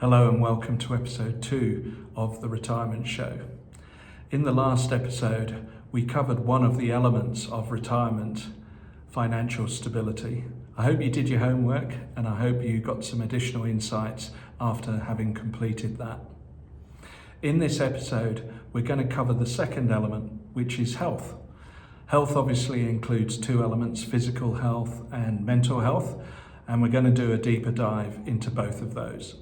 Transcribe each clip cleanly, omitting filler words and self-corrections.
Hello and welcome to episode 2 of The Retirement Show. In the last episode, we covered one of the elements of retirement, financial stability. I hope you did your homework and I hope you got some additional insights after having completed that. In this episode, we're going to cover the second element, which is health. Health obviously includes two elements, physical health and mental health, and we're going to do a deeper dive into both of those.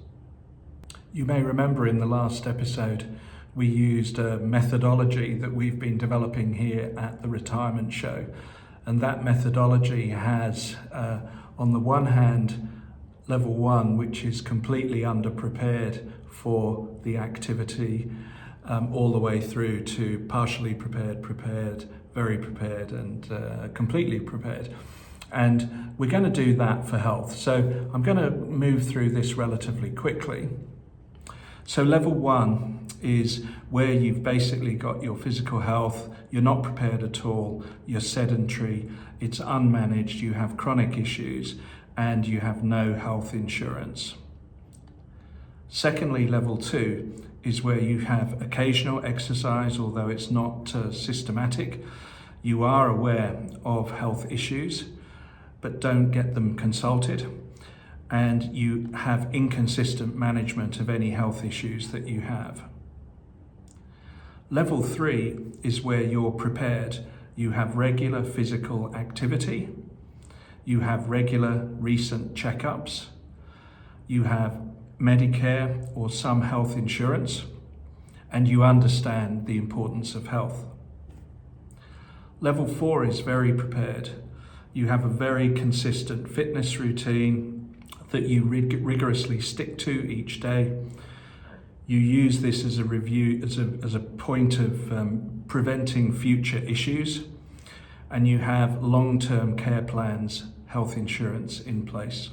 You may remember in the last episode, we used a methodology that we've been developing here at the Retirement Show. And that methodology has, on the one hand, level 1, which is completely underprepared for the activity, all the way through to partially prepared, prepared, very prepared, and completely prepared. And we're going to do that for health. So I'm going to move through this relatively quickly. So level 1 is where you've basically got your physical health, you're not prepared at all, you're sedentary, it's unmanaged, you have chronic issues, and you have no health insurance. Secondly, level 2 is where you have occasional exercise, although it's not systematic. You are aware of health issues, but don't get them consulted. And you have inconsistent management of any health issues that you have. Level 3 is where you're prepared. You have regular physical activity, you have regular recent checkups, you have Medicare or some health insurance, and you understand the importance of health. Level 4 is very prepared. You have a very consistent fitness routine that you rigorously stick to each day. You use this as a review, as a point of preventing future issues, and you have long-term care plans, health insurance in place.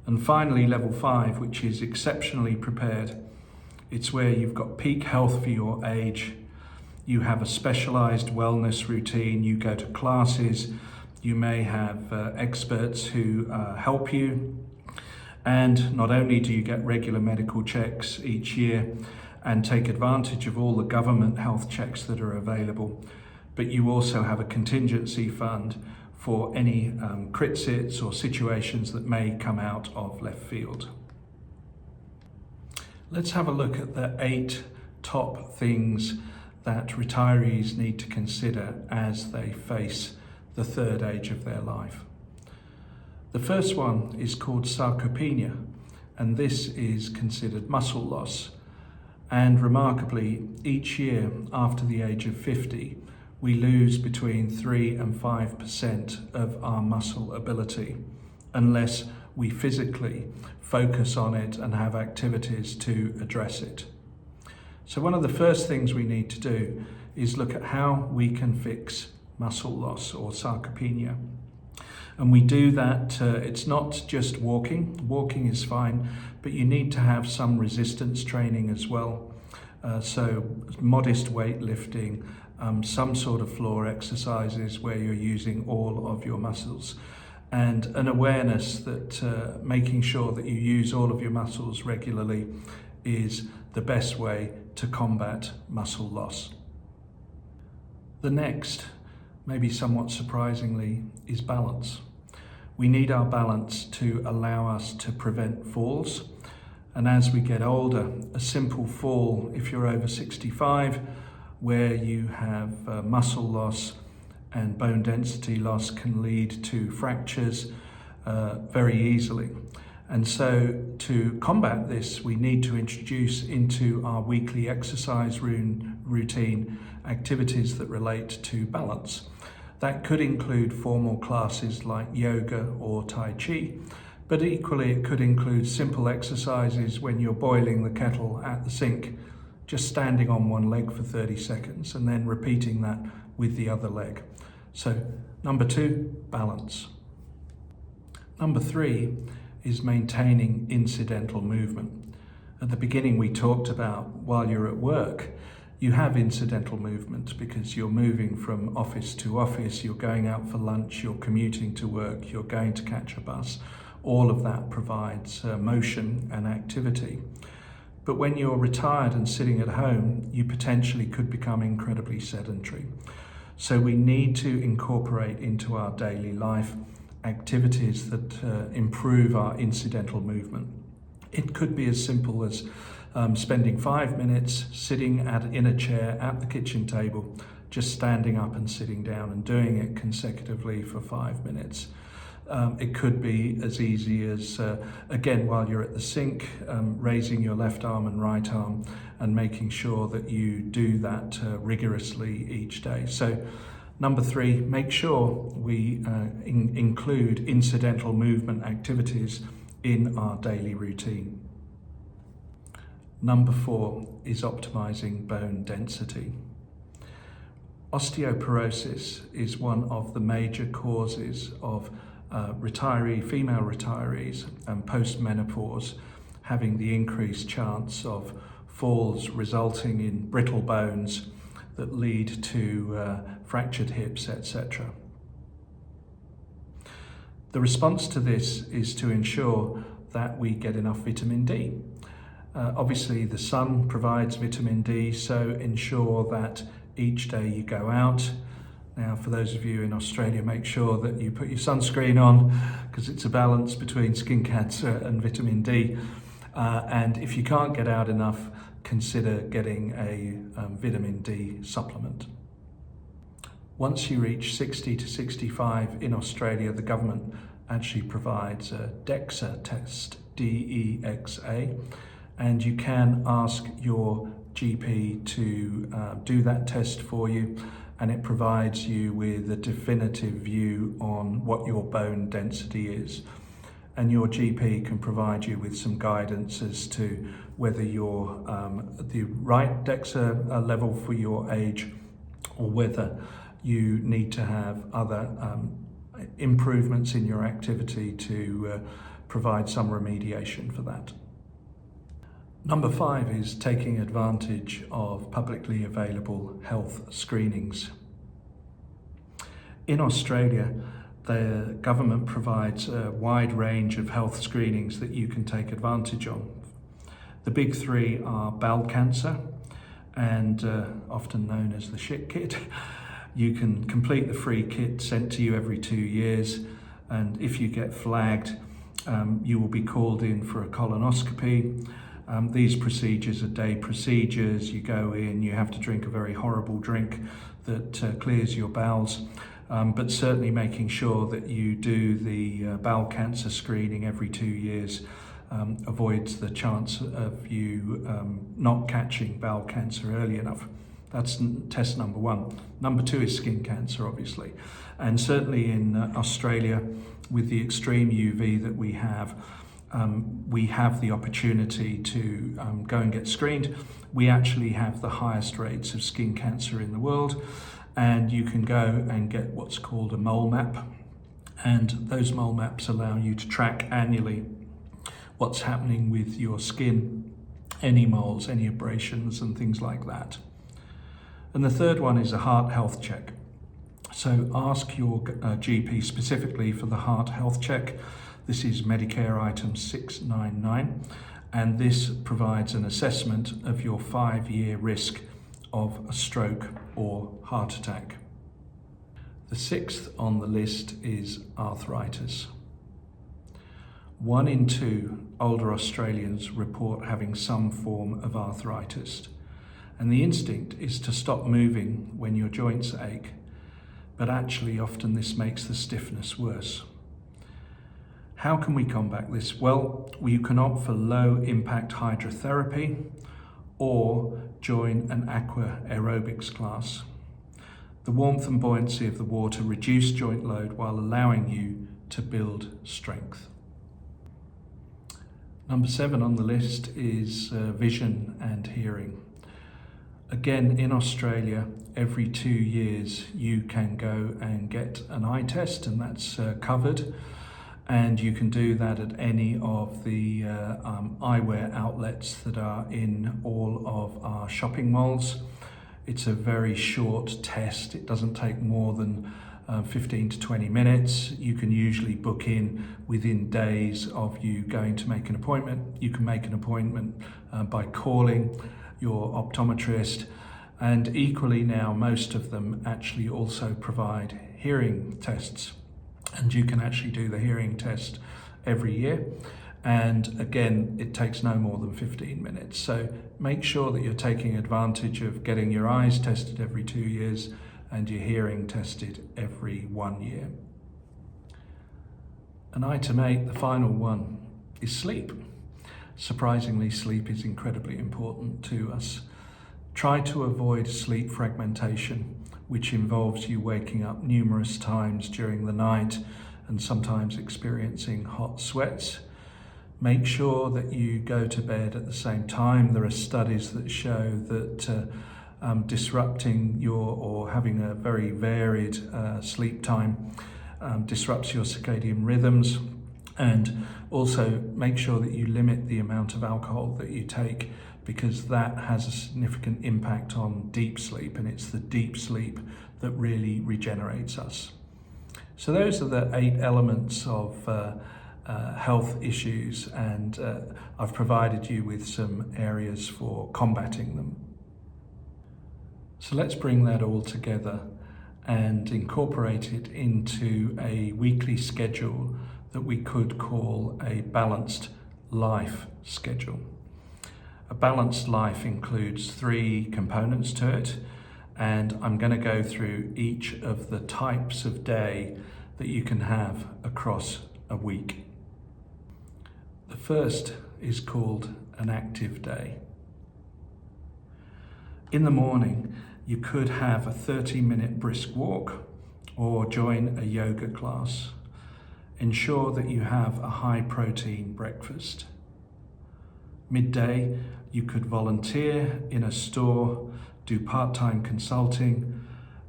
And finally, level 5, which is exceptionally prepared. It's where you've got peak health for your age. You have a specialized wellness routine. You go to classes. You may have experts who help you. And not only do you get regular medical checks each year and take advantage of all the government health checks that are available, but you also have a contingency fund for any crit sits or situations that may come out of left field. Let's have a look at the 8 top things that retirees need to consider as they face the third age of their life. The first one is called sarcopenia, and this is considered muscle loss. And remarkably, each year after the age of 50, we lose between 3 and 5% of our muscle ability, unless we physically focus on it and have activities to address it. So one of the first things we need to do is look at how we can fix muscle loss or sarcopenia. And we do that, it's not just walking. Walking is fine, but you need to have some resistance training as well. So modest weightlifting, some sort of floor exercises where you're using all of your muscles, and an awareness that making sure that you use all of your muscles regularly is the best way to combat muscle loss. The next, maybe somewhat surprisingly, is balance. We need our balance to allow us to prevent falls. And as we get older, a simple fall, if you're over 65, where you have muscle loss and bone density loss, can lead to fractures very easily. And so to combat this, we need to introduce into our weekly exercise routine activities that relate to balance. That could include formal classes like yoga or Tai Chi, but equally it could include simple exercises when you're boiling the kettle at the sink, just standing on one leg for 30 seconds and then repeating that with the other leg. So number 2, balance. Number 3 is maintaining incidental movement. At the beginning we talked about while you're at work, you have incidental movement because you're moving from office to office, you're going out for lunch, you're commuting to work, you're going to catch a bus, All of that provides motion and activity. But when you're retired and sitting at home, you potentially could become incredibly sedentary. So we need to incorporate into our daily life activities that improve our incidental movement. It could be as simple as spending 5 minutes sitting in a chair at the kitchen table, just standing up and sitting down and doing it consecutively for 5 minutes. It could be as easy as, again, while you're at the sink, raising your left arm and right arm and making sure that you do that rigorously each day. So, number 3, make sure we include incidental movement activities in our daily routine. Number 4 is optimizing bone density. Osteoporosis is one of the major causes of female retirees and post-menopause having the increased chance of falls resulting in brittle bones that lead to fractured hips, etc. The response to this is to ensure that we get enough vitamin D. Obviously the sun provides vitamin D, so ensure that each day you go out. Now, for those of you in Australia, make sure that you put your sunscreen on because it's a balance between skin cancer and vitamin D. And if you can't get out enough, consider getting a vitamin D supplement. Once you reach 60 to 65 in Australia, the government actually provides a DEXA test, D-E-X-A, and you can ask your GP to do that test for you, and it provides you with a definitive view on what your bone density is. And your GP can provide you with some guidance as to whether you're the right DEXA level for your age, or whether you need to have other improvements in your activity to provide some remediation for that. Number 5 is taking advantage of publicly available health screenings. In Australia, the government provides a wide range of health screenings that you can take advantage of. The big 3 are bowel cancer, and often known as the shit kit. You can complete the free kit sent to you every 2 years, and if you get flagged, you will be called in for a colonoscopy. These procedures are day procedures. You go in, you have to drink a very horrible drink that clears your bowels, but certainly making sure that you do the bowel cancer screening every 2 years avoids the chance of you not catching bowel cancer early enough. That's test number 1. Number 2 is skin cancer, obviously. And certainly in Australia, with the extreme UV that we have the opportunity to go and get screened. We actually have the highest rates of skin cancer in the world, and you can go and get what's called a mole map, and those mole maps allow you to track annually what's happening with your skin, any moles, any abrasions and things like that. And the third one is a heart health check. So ask your GP specifically for the heart health check. This is Medicare item 699, and this provides an assessment of your 5-year risk of a stroke or heart attack. The 6th on the list is arthritis. 1 in 2 older Australians report having some form of arthritis, and the instinct is to stop moving when your joints ache, but actually often this makes the stiffness worse. How can we combat this? Well, you can opt for low impact hydrotherapy or join an aqua aerobics class. The warmth and buoyancy of the water reduce joint load while allowing you to build strength. Number 7 on the list is vision and hearing. Again, in Australia, every 2 years you can go and get an eye test, and that's covered. And you can do that at any of the eyewear outlets that are in all of our shopping malls. It's a very short test. It doesn't take more than 15 to 20 minutes. You can usually book in within days of you going to make an appointment. You can make an appointment by calling your optometrist, and equally now most of them actually also provide hearing tests, and you can actually do the hearing test every year. And again, it takes no more than 15 minutes. So make sure that you're taking advantage of getting your eyes tested every 2 years and your hearing tested every 1 year. And item 8, the final one, is sleep. Surprisingly, sleep is incredibly important to us. Try to avoid sleep fragmentation, which involves you waking up numerous times during the night and sometimes experiencing hot sweats. Make sure that you go to bed at the same time. There are studies that show that disrupting or having a very varied sleep time disrupts your circadian rhythms. And also make sure that you limit the amount of alcohol that you take, because that has a significant impact on deep sleep, and it's the deep sleep that really regenerates us. So those are the 8 elements of health issues, and I've provided you with some areas for combating them. So let's bring that all together and incorporate it into a weekly schedule that we could call a balanced life schedule. A balanced life includes 3 components to it, and I'm going to go through each of the types of day that you can have across a week. The first is called an active day. In the morning, you could have a 30-minute brisk walk or join a yoga class. Ensure that you have a high-protein breakfast. Midday, you could volunteer in a store, do part-time consulting,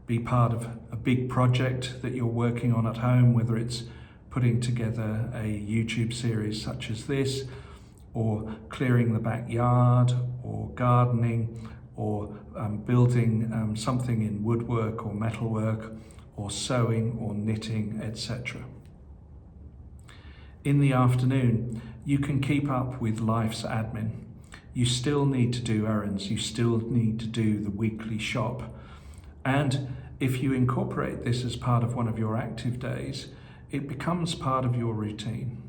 be part of a big project that you're working on at home, whether it's putting together a YouTube series such as this, or clearing the backyard, or gardening, or building something in woodwork or metalwork, or sewing or knitting, etc. In the afternoon, you can keep up with life's admin. You still need to do errands, you still need to do the weekly shop. And if you incorporate this as part of one of your active days, it becomes part of your routine.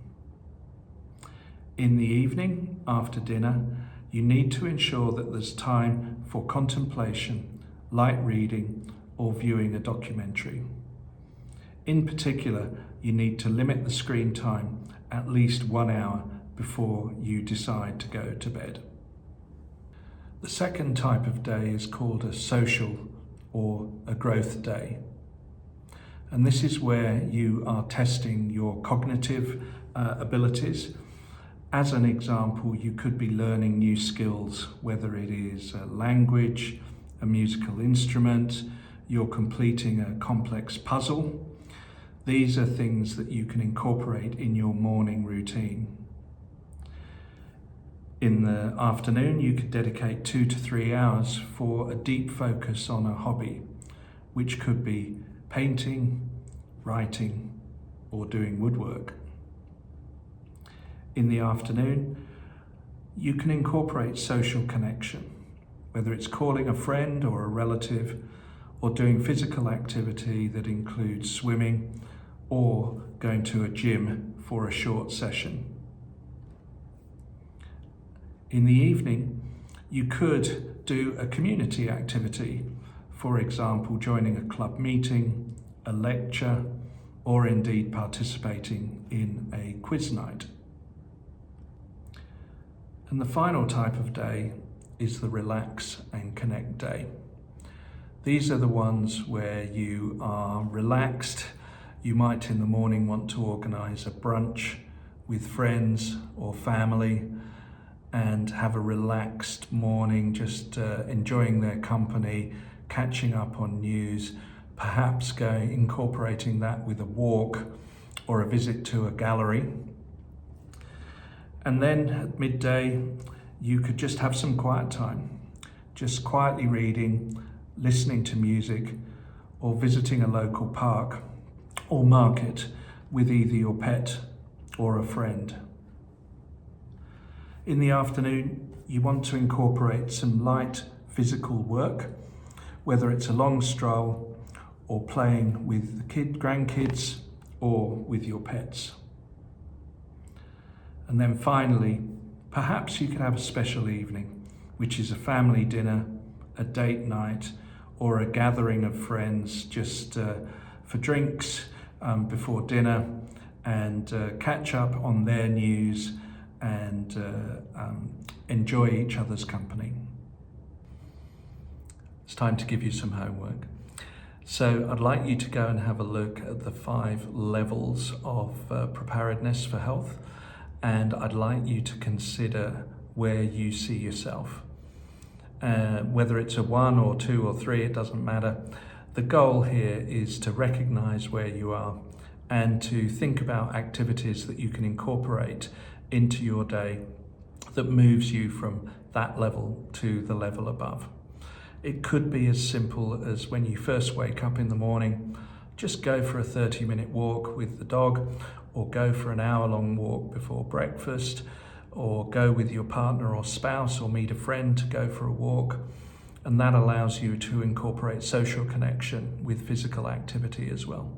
In the evening, after dinner, you need to ensure that there's time for contemplation, light reading, or viewing a documentary. In particular, you need to limit the screen time at least 1 hour before you decide to go to bed. The second type of day is called a social or a growth day. And this is where you are testing your cognitive abilities. As an example, you could be learning new skills, whether it is a language, a musical instrument, you're completing a complex puzzle. These are things that you can incorporate in your morning routine. In the afternoon, you could dedicate 2 to 3 hours for a deep focus on a hobby, which could be painting, writing, or doing woodwork. In the afternoon, you can incorporate social connection, whether it's calling a friend or a relative, or doing physical activity that includes swimming, or going to a gym for a short session. In the evening, you could do a community activity, for example, joining a club meeting, a lecture, or indeed participating in a quiz night. And the final type of day is the relax and connect day. These are the ones where you are relaxed. You might in the morning want to organise a brunch with friends or family and have a relaxed morning, just enjoying their company, catching up on news, perhaps incorporating that with a walk or a visit to a gallery. And then at midday, you could just have some quiet time, just quietly reading, listening to music, or visiting a local park or market with either your pet or a friend. In the afternoon, you want to incorporate some light physical work, whether it's a long stroll or playing with the grandkids or with your pets. And then finally, perhaps you could have a special evening, which is a family dinner, a date night, or a gathering of friends just for drinks before dinner, and catch up on their news and enjoy each other's company. It's time to give you some homework. So I'd like you to go and have a look at the 5 levels of preparedness for health, and I'd like you to consider where you see yourself. Whether it's a 1 or 2 or 3, it doesn't matter. The goal here is to recognize where you are and to think about activities that you can incorporate into your day that moves you from that level to the level above. It could be as simple as when you first wake up in the morning, just go for a 30-minute walk with the dog, or go for an hour-long walk before breakfast, or go with your partner or spouse, or meet a friend to go for a walk. And that allows you to incorporate social connection with physical activity as well.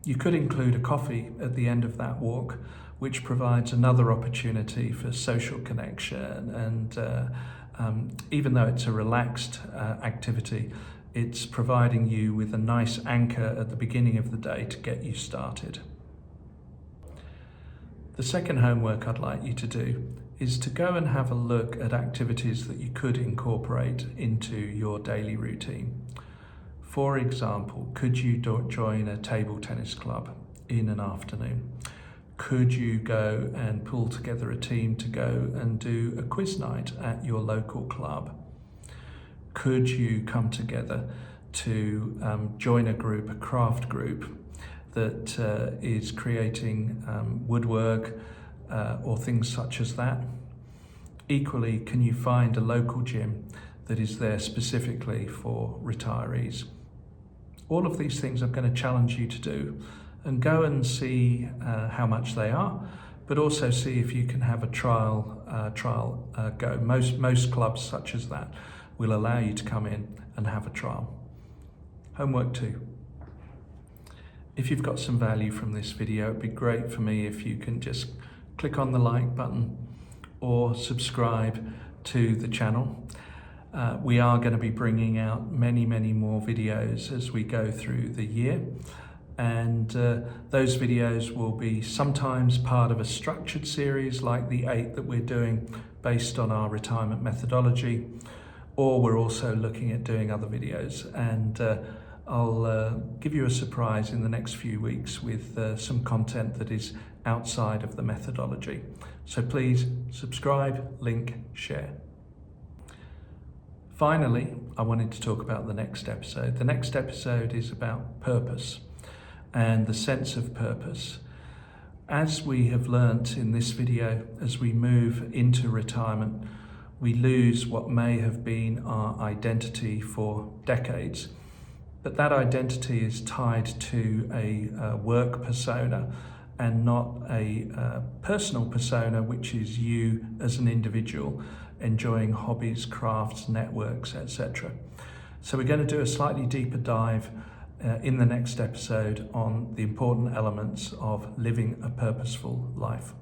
You could include a coffee at the end of that walk, which provides another opportunity for social connection. And even though it's a relaxed activity, it's providing you with a nice anchor at the beginning of the day to get you started. The second homework I'd like you to do is to go and have a look at activities that you could incorporate into your daily routine. For example, could you join a table tennis club in an afternoon? Could you go and pull together a team to go and do a quiz night at your local club? Could you come together to join a group, a craft group, that is creating woodwork or things such as that? Equally, can you find a local gym that is there specifically for retirees? All of these things I'm going to challenge you to do, and go and see how much they are, but also see if you can have a trial go. Most clubs such as that will allow you to come in and have a trial. Homework 2. If you've got some value from this video, it'd be great for me if you can just click on the like button or subscribe to the channel. We are going to be bringing out many more videos as we go through the year. And those videos will be sometimes part of a structured series like the 8 that we're doing based on our retirement methodology, or we're also looking at doing other videos. And I'll give you a surprise in the next few weeks with some content that is outside of the methodology. So please subscribe, link, share. Finally, I wanted to talk about the next episode. The next episode is about purpose and the sense of purpose. As we have learnt in this video, as we move into retirement, we lose what may have been our identity for decades. But that identity is tied to a work persona and not a personal persona, which is you as an individual enjoying hobbies, crafts, networks, etc. So we're going to do a slightly deeper dive in the next episode on the important elements of living a purposeful life.